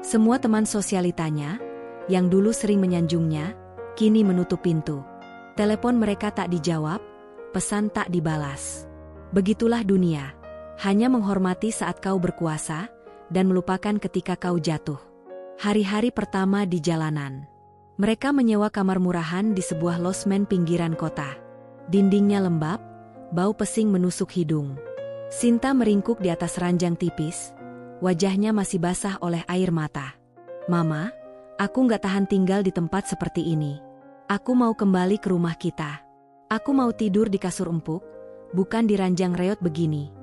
Semua teman sosialitanya, yang dulu sering menyanjungnya, kini menutup pintu. Telepon mereka tak dijawab, pesan tak dibalas. Begitulah dunia, hanya menghormati saat kau berkuasa, dan melupakan ketika kau jatuh. Hari-hari pertama di jalanan. Mereka menyewa kamar murahan di sebuah losmen pinggiran kota. Dindingnya lembab, bau pesing menusuk hidung. Sinta meringkuk di atas ranjang tipis, wajahnya masih basah oleh air mata. Mama, aku nggak tahan tinggal di tempat seperti ini. Aku mau kembali ke rumah kita. Aku mau tidur di kasur empuk, bukan di ranjang reot begini.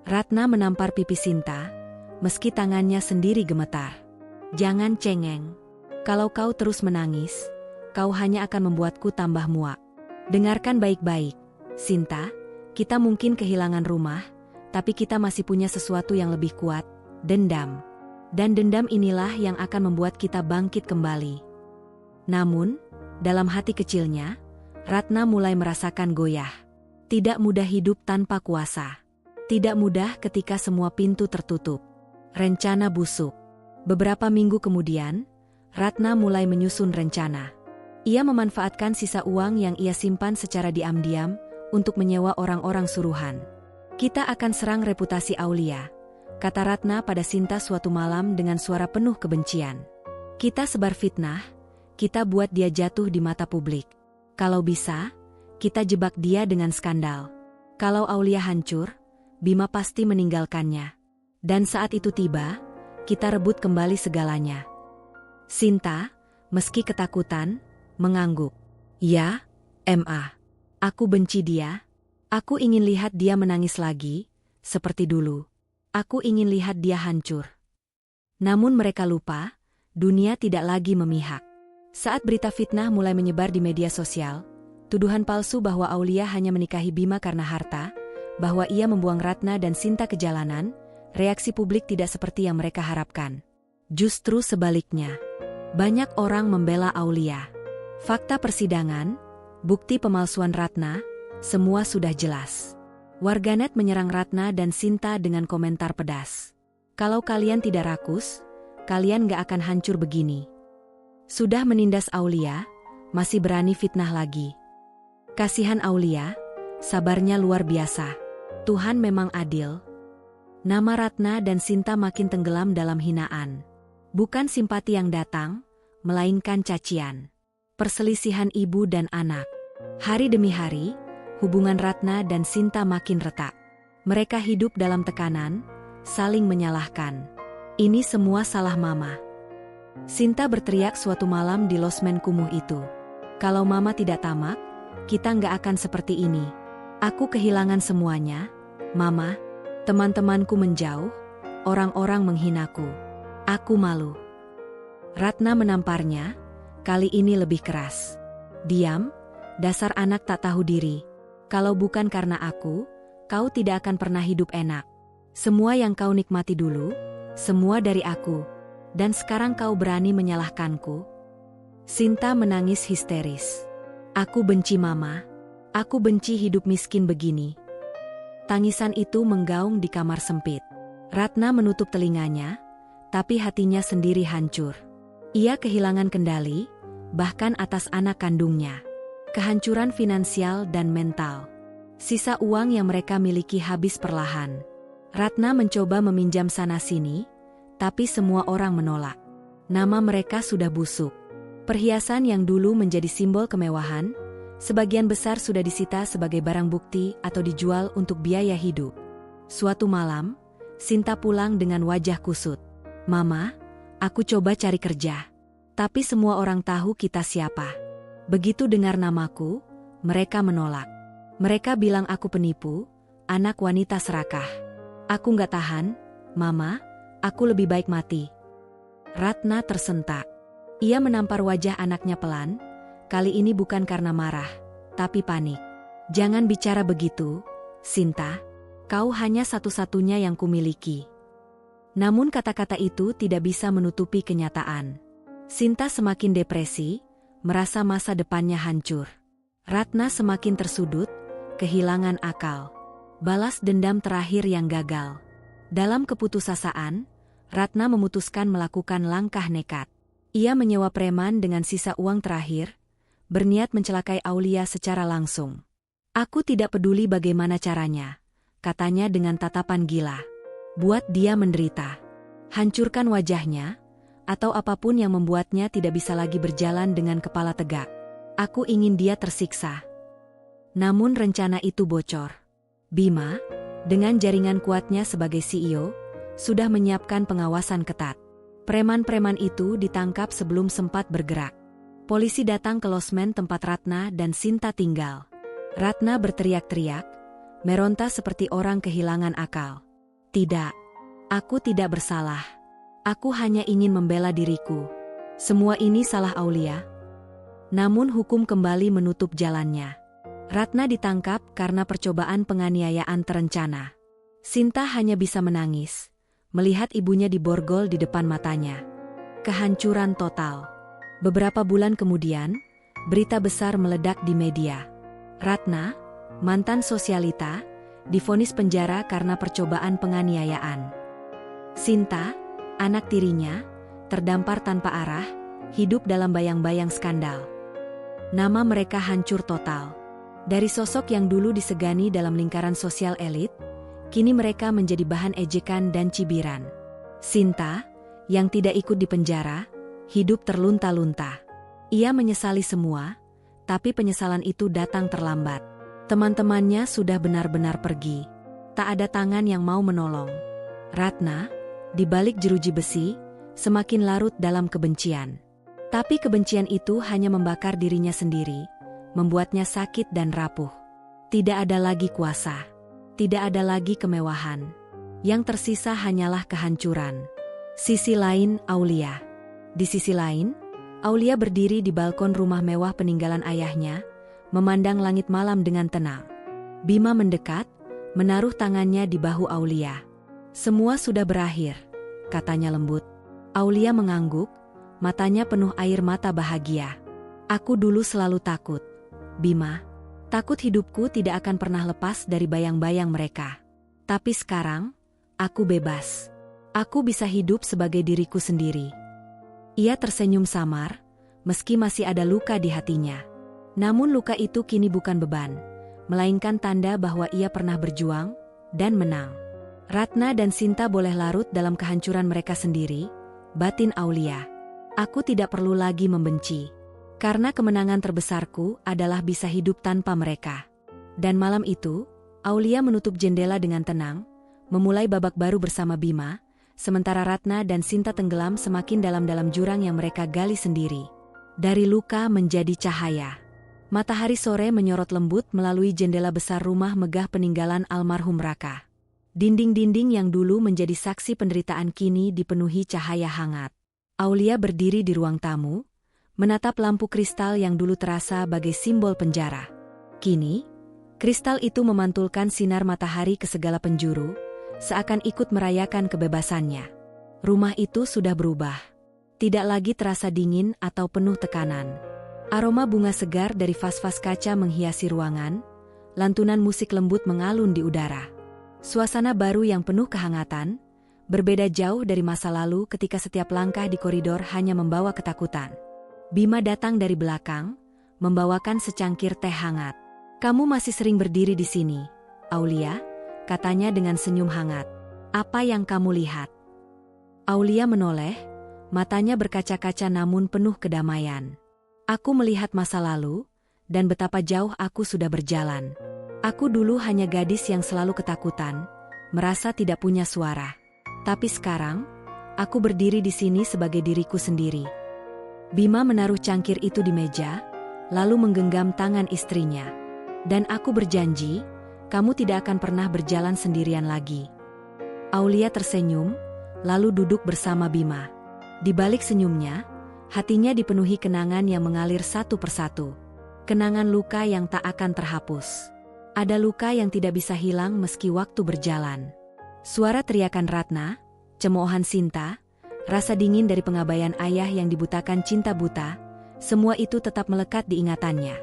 Ratna menampar pipi Sinta, meski tangannya sendiri gemetar. Jangan cengeng. Kalau kau terus menangis, kau hanya akan membuatku tambah muak. Dengarkan baik-baik, Sinta, kita mungkin kehilangan rumah, tapi kita masih punya sesuatu yang lebih kuat, dendam. Dan dendam inilah yang akan membuat kita bangkit kembali. Namun, dalam hati kecilnya, Ratna mulai merasakan goyah. Tidak mudah hidup tanpa kuasa. Tidak mudah ketika semua pintu tertutup. Rencana busuk. Beberapa minggu kemudian, Ratna mulai menyusun rencana. Ia memanfaatkan sisa uang yang ia simpan secara diam-diam untuk menyewa orang-orang suruhan. Kita akan serang reputasi Aulia, kata Ratna pada Sinta suatu malam dengan suara penuh kebencian. Kita sebar fitnah, kita buat dia jatuh di mata publik. Kalau bisa, kita jebak dia dengan skandal. Kalau Aulia hancur, Bima pasti meninggalkannya. Dan saat itu tiba, kita rebut kembali segalanya. Sinta, meski ketakutan, mengangguk. Ya, Ma. Aku benci dia. Aku ingin lihat dia menangis lagi, seperti dulu. Aku ingin lihat dia hancur. Namun mereka lupa, dunia tidak lagi memihak. Saat berita fitnah mulai menyebar di media sosial, tuduhan palsu bahwa Aulia hanya menikahi Bima karena harta, bahwa ia membuang Ratna dan Sinta ke jalanan, reaksi publik tidak seperti yang mereka harapkan. Justru sebaliknya. Banyak orang membela Aulia. Fakta persidangan, bukti pemalsuan Ratna, semua sudah jelas. Warganet menyerang Ratna dan Sinta dengan komentar pedas. Kalau kalian tidak rakus, kalian gak akan hancur begini. Sudah menindas Aulia, masih berani fitnah lagi. Kasihan Aulia, sabarnya luar biasa. Tuhan memang adil. Nama Ratna dan Sinta makin tenggelam dalam hinaan. Bukan simpati yang datang, melainkan cacian. Perselisihan ibu dan anak. Hari demi hari, hubungan Ratna dan Sinta makin retak. Mereka hidup dalam tekanan, saling menyalahkan. Ini semua salah Mama. Sinta berteriak suatu malam di losmen kumuh itu. Kalau Mama tidak tamak, kita nggak akan seperti ini. Aku kehilangan semuanya, Mama. Teman-temanku menjauh, orang-orang menghinaku. Aku malu. Ratna menamparnya, kali ini lebih keras. Diam, dasar anak tak tahu diri. Kalau bukan karena aku, kau tidak akan pernah hidup enak. Semua yang kau nikmati dulu, semua dari aku. Dan sekarang kau berani menyalahkanku? Sinta menangis histeris. Aku benci Mama. Aku benci hidup miskin begini. Tangisan itu menggaung di kamar sempit. Ratna menutup telinganya, tapi hatinya sendiri hancur. Ia kehilangan kendali, bahkan atas anak kandungnya. Kehancuran finansial dan mental. Sisa uang yang mereka miliki habis perlahan. Ratna mencoba meminjam sana-sini, tapi semua orang menolak. Nama mereka sudah busuk. Perhiasan yang dulu menjadi simbol kemewahan, sebagian besar sudah disita sebagai barang bukti atau dijual untuk biaya hidup. Suatu malam, Sinta pulang dengan wajah kusut. Mama, aku coba cari kerja. Tapi semua orang tahu kita siapa. Begitu dengar namaku, mereka menolak. Mereka bilang aku penipu, anak wanita serakah. Aku nggak tahan, Mama, aku lebih baik mati. Ratna tersentak. Ia menampar wajah anaknya pelan, kali ini bukan karena marah, tapi panik. Jangan bicara begitu, Sinta. Kau hanya satu-satunya yang kumiliki. Namun kata-kata itu tidak bisa menutupi kenyataan. Sinta semakin depresi, merasa masa depannya hancur. Ratna semakin tersudut, kehilangan akal. Balas dendam terakhir yang gagal. Dalam keputusasaan, Ratna memutuskan melakukan langkah nekat. Ia menyewa preman dengan sisa uang terakhir, berniat mencelakai Aulia secara langsung. Aku tidak peduli bagaimana caranya, katanya dengan tatapan gila. Buat dia menderita. Hancurkan wajahnya, atau apapun yang membuatnya tidak bisa lagi berjalan dengan kepala tegak. Aku ingin dia tersiksa. Namun rencana itu bocor. Bima, dengan jaringan kuatnya sebagai CEO, sudah menyiapkan pengawasan ketat. Preman-preman itu ditangkap sebelum sempat bergerak. Polisi datang ke losmen tempat Ratna dan Sinta tinggal. Ratna berteriak-teriak, meronta seperti orang kehilangan akal. Tidak, aku tidak bersalah. Aku hanya ingin membela diriku. Semua ini salah Aulia. Namun hukum kembali menutup jalannya. Ratna ditangkap karena percobaan penganiayaan terencana. Sinta hanya bisa menangis, melihat ibunya diborgol di depan matanya. Kehancuran total. Beberapa bulan kemudian, berita besar meledak di media. Ratna, mantan sosialita, divonis penjara karena percobaan penganiayaan. Sinta, anak tirinya, terdampar tanpa arah, hidup dalam bayang-bayang skandal. Nama mereka hancur total. Dari sosok yang dulu disegani dalam lingkaran sosial elit, kini mereka menjadi bahan ejekan dan cibiran. Sinta, yang tidak ikut di penjara, hidup terlunta-lunta. Ia menyesali semua, tapi penyesalan itu datang terlambat. Teman-temannya sudah benar-benar pergi. Tak ada tangan yang mau menolong. Ratna, di balik jeruji besi, semakin larut dalam kebencian. Tapi kebencian itu hanya membakar dirinya sendiri, membuatnya sakit dan rapuh. Tidak ada lagi kuasa. Tidak ada lagi kemewahan. Yang tersisa hanyalah kehancuran. Sisi lain, Aulia. Di sisi lain, Aulia berdiri di balkon rumah mewah peninggalan ayahnya, memandang langit malam dengan tenang. Bima mendekat, menaruh tangannya di bahu Aulia. Semua sudah berakhir, katanya lembut. Aulia mengangguk, matanya penuh air mata bahagia. Aku dulu selalu takut, Bima. Takut hidupku tidak akan pernah lepas dari bayang-bayang mereka. Tapi sekarang, aku bebas. Aku bisa hidup sebagai diriku sendiri. Ia tersenyum samar, meski masih ada luka di hatinya. Namun luka itu kini bukan beban, melainkan tanda bahwa ia pernah berjuang dan menang. Ratna dan Sinta boleh larut dalam kehancuran mereka sendiri, batin Aulia. Aku tidak perlu lagi membenci. Karena kemenangan terbesarku adalah bisa hidup tanpa mereka. Dan malam itu, Aulia menutup jendela dengan tenang, memulai babak baru bersama Bima, sementara Ratna dan Sinta tenggelam semakin dalam-dalam jurang yang mereka gali sendiri. Dari luka menjadi cahaya. Matahari sore menyorot lembut melalui jendela besar rumah megah peninggalan almarhum Raka. Dinding-dinding yang dulu menjadi saksi penderitaan kini dipenuhi cahaya hangat. Aulia berdiri di ruang tamu, menatap lampu kristal yang dulu terasa bagai simbol penjara. Kini, kristal itu memantulkan sinar matahari ke segala penjuru, seakan ikut merayakan kebebasannya. Rumah itu sudah berubah. Tidak lagi terasa dingin atau penuh tekanan. Aroma bunga segar dari vas-vas kaca menghiasi ruangan, lantunan musik lembut mengalun di udara. Suasana baru yang penuh kehangatan, berbeda jauh dari masa lalu ketika setiap langkah di koridor hanya membawa ketakutan. Bima datang dari belakang, membawakan secangkir teh hangat. Kamu masih sering berdiri di sini, Aulia, katanya dengan senyum hangat. Apa yang kamu lihat? Aulia menoleh, matanya berkaca-kaca namun penuh kedamaian. Aku melihat masa lalu, dan betapa jauh aku sudah berjalan. Aku dulu hanya gadis yang selalu ketakutan, merasa tidak punya suara. Tapi sekarang, aku berdiri di sini sebagai diriku sendiri. Bima menaruh cangkir itu di meja, lalu menggenggam tangan istrinya. Dan aku berjanji, kamu tidak akan pernah berjalan sendirian lagi. Aulia tersenyum, lalu duduk bersama Bima. Di balik senyumnya, hatinya dipenuhi kenangan yang mengalir satu persatu. Kenangan luka yang tak akan terhapus. Ada luka yang tidak bisa hilang meski waktu berjalan. Suara teriakan Ratna, cemoohan Sinta, rasa dingin dari pengabaian ayah yang dibutakan cinta buta, semua itu tetap melekat di ingatannya.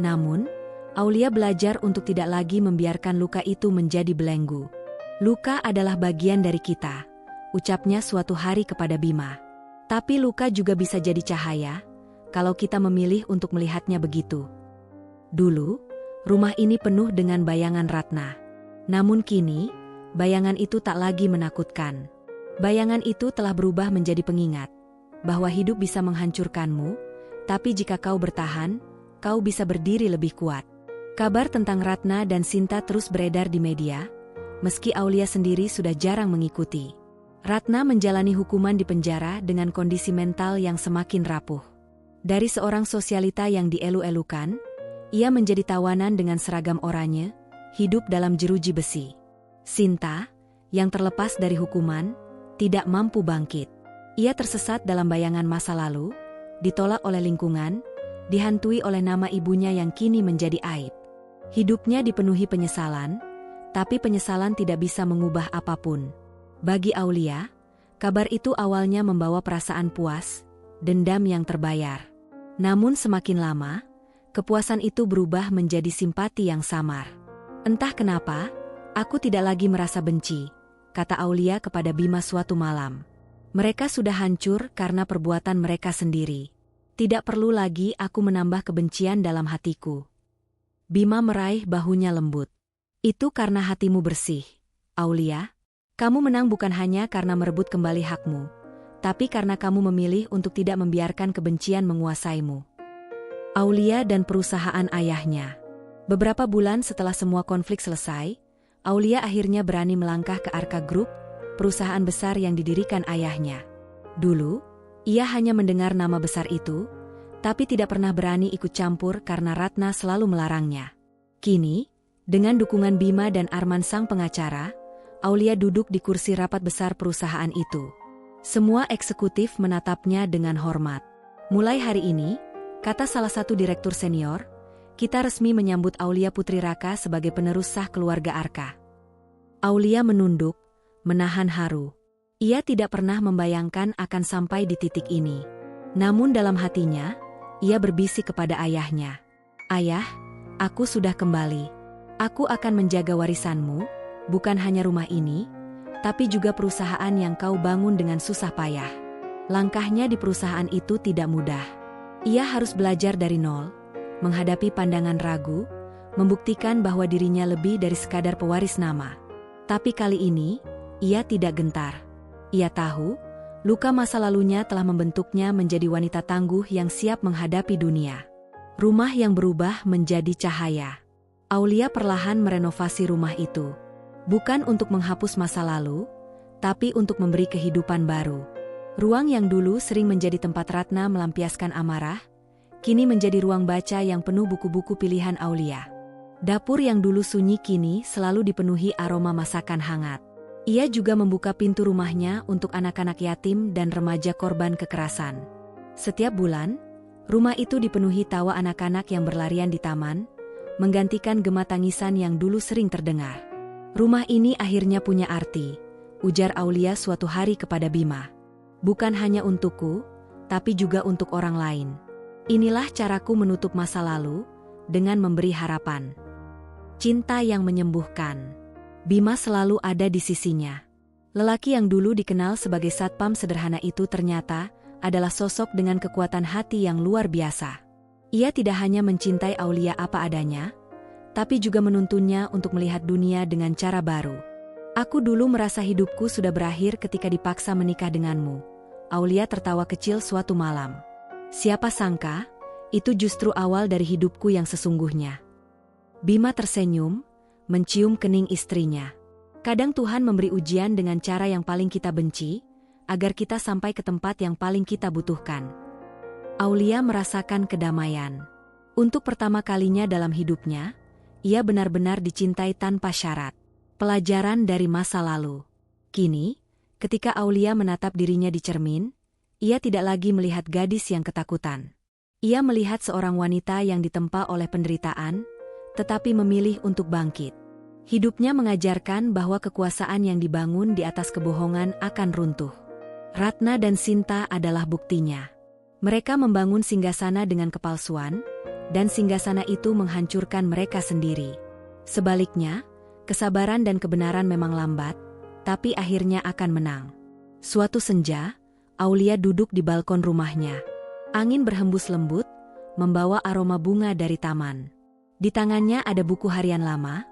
Namun, Aulia belajar untuk tidak lagi membiarkan luka itu menjadi belenggu. Luka adalah bagian dari kita, ucapnya suatu hari kepada Bima. Tapi luka juga bisa jadi cahaya, kalau kita memilih untuk melihatnya begitu. Dulu, rumah ini penuh dengan bayangan Ratna. Namun kini, bayangan itu tak lagi menakutkan. Bayangan itu telah berubah menjadi pengingat, bahwa hidup bisa menghancurkanmu, tapi jika kau bertahan, kau bisa berdiri lebih kuat. Kabar tentang Ratna dan Sinta terus beredar di media, meski Aulia sendiri sudah jarang mengikuti. Ratna menjalani hukuman di penjara dengan kondisi mental yang semakin rapuh. Dari seorang sosialita yang dielu-elukan, ia menjadi tawanan dengan seragam oranye, hidup dalam jeruji besi. Sinta, yang terlepas dari hukuman, tidak mampu bangkit. Ia tersesat dalam bayangan masa lalu, ditolak oleh lingkungan, dihantui oleh nama ibunya yang kini menjadi aib. Hidupnya dipenuhi penyesalan, tapi penyesalan tidak bisa mengubah apapun. Bagi Aulia, kabar itu awalnya membawa perasaan puas, dendam yang terbayar. Namun semakin lama, kepuasan itu berubah menjadi simpati yang samar. Entah kenapa, aku tidak lagi merasa benci, kata Aulia kepada Bima suatu malam. Mereka sudah hancur karena perbuatan mereka sendiri. Tidak perlu lagi aku menambah kebencian dalam hatiku. Bima meraih bahunya lembut. Itu karena hatimu bersih, Aulia. Kamu menang bukan hanya karena merebut kembali hakmu, tapi karena kamu memilih untuk tidak membiarkan kebencian menguasaimu. Aulia dan perusahaan ayahnya. Beberapa bulan setelah semua konflik selesai, Aulia akhirnya berani melangkah ke Arka Group, perusahaan besar yang didirikan ayahnya. Dulu, ia hanya mendengar nama besar itu, tapi tidak pernah berani ikut campur karena Ratna selalu melarangnya. Kini, dengan dukungan Bima dan Arman sang pengacara, Aulia duduk di kursi rapat besar perusahaan itu. Semua eksekutif menatapnya dengan hormat. Mulai hari ini, kata salah satu direktur senior, kita resmi menyambut Aulia Putri Raka sebagai penerus sah keluarga Arka. Aulia menunduk, menahan haru. Ia tidak pernah membayangkan akan sampai di titik ini. Namun dalam hatinya, ia berbisik kepada ayahnya. Ayah, aku sudah kembali. Aku akan menjaga warisanmu, bukan hanya rumah ini, tapi juga perusahaan yang kau bangun dengan susah payah. Langkahnya di perusahaan itu tidak mudah. Ia harus belajar dari nol, menghadapi pandangan ragu, membuktikan bahwa dirinya lebih dari sekadar pewaris nama. Tapi kali ini, ia tidak gentar. Ia tahu, luka masa lalunya telah membentuknya menjadi wanita tangguh yang siap menghadapi dunia. Rumah yang berubah menjadi cahaya. Aulia perlahan merenovasi rumah itu. Bukan untuk menghapus masa lalu, tapi untuk memberi kehidupan baru. Ruang yang dulu sering menjadi tempat Ratna melampiaskan amarah, kini menjadi ruang baca yang penuh buku-buku pilihan Aulia. Dapur yang dulu sunyi kini selalu dipenuhi aroma masakan hangat. Ia juga membuka pintu rumahnya untuk anak-anak yatim dan remaja korban kekerasan. Setiap bulan, rumah itu dipenuhi tawa anak-anak yang berlarian di taman, menggantikan gema tangisan yang dulu sering terdengar. Rumah ini akhirnya punya arti, ujar Aulia suatu hari kepada Bima. Bukan hanya untukku, tapi juga untuk orang lain. Inilah caraku menutup masa lalu, dengan memberi harapan. Cinta yang menyembuhkan. Bima selalu ada di sisinya. Lelaki yang dulu dikenal sebagai satpam sederhana itu ternyata adalah sosok dengan kekuatan hati yang luar biasa. Ia tidak hanya mencintai Aulia apa adanya, tapi juga menuntunnya untuk melihat dunia dengan cara baru. Aku dulu merasa hidupku sudah berakhir ketika dipaksa menikah denganmu. Aulia tertawa kecil suatu malam. Siapa sangka, itu justru awal dari hidupku yang sesungguhnya. Bima tersenyum, mencium kening istrinya. Kadang Tuhan memberi ujian dengan cara yang paling kita benci, agar kita sampai ke tempat yang paling kita butuhkan. Aulia merasakan kedamaian. Untuk pertama kalinya dalam hidupnya, ia benar-benar dicintai tanpa syarat. Pelajaran dari masa lalu. Kini, ketika Aulia menatap dirinya di cermin, ia tidak lagi melihat gadis yang ketakutan. Ia melihat seorang wanita yang ditempa oleh penderitaan, tetapi memilih untuk bangkit. Hidupnya mengajarkan bahwa kekuasaan yang dibangun di atas kebohongan akan runtuh. Ratna dan Sinta adalah buktinya. Mereka membangun singgasana dengan kepalsuan, dan singgasana itu menghancurkan mereka sendiri. Sebaliknya, kesabaran dan kebenaran memang lambat, tapi akhirnya akan menang. Suatu senja, Aulia duduk di balkon rumahnya. Angin berhembus lembut, membawa aroma bunga dari taman. Di tangannya ada buku harian lama,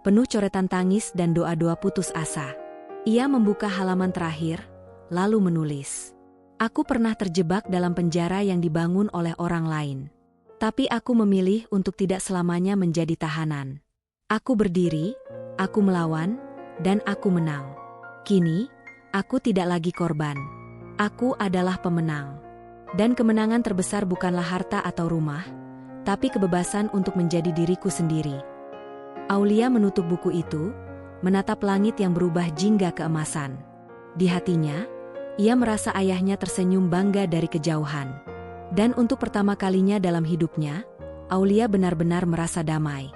penuh coretan tangis dan doa-doa putus asa. Ia membuka halaman terakhir, lalu menulis. Aku pernah terjebak dalam penjara yang dibangun oleh orang lain. Tapi aku memilih untuk tidak selamanya menjadi tahanan. Aku berdiri, aku melawan, dan aku menang. Kini, aku tidak lagi korban. Aku adalah pemenang. Dan kemenangan terbesar bukanlah harta atau rumah, tapi kebebasan untuk menjadi diriku sendiri. Aulia menutup buku itu, menatap langit yang berubah jingga keemasan. Di hatinya, ia merasa ayahnya tersenyum bangga dari kejauhan. Dan untuk pertama kalinya dalam hidupnya, Aulia benar-benar merasa damai.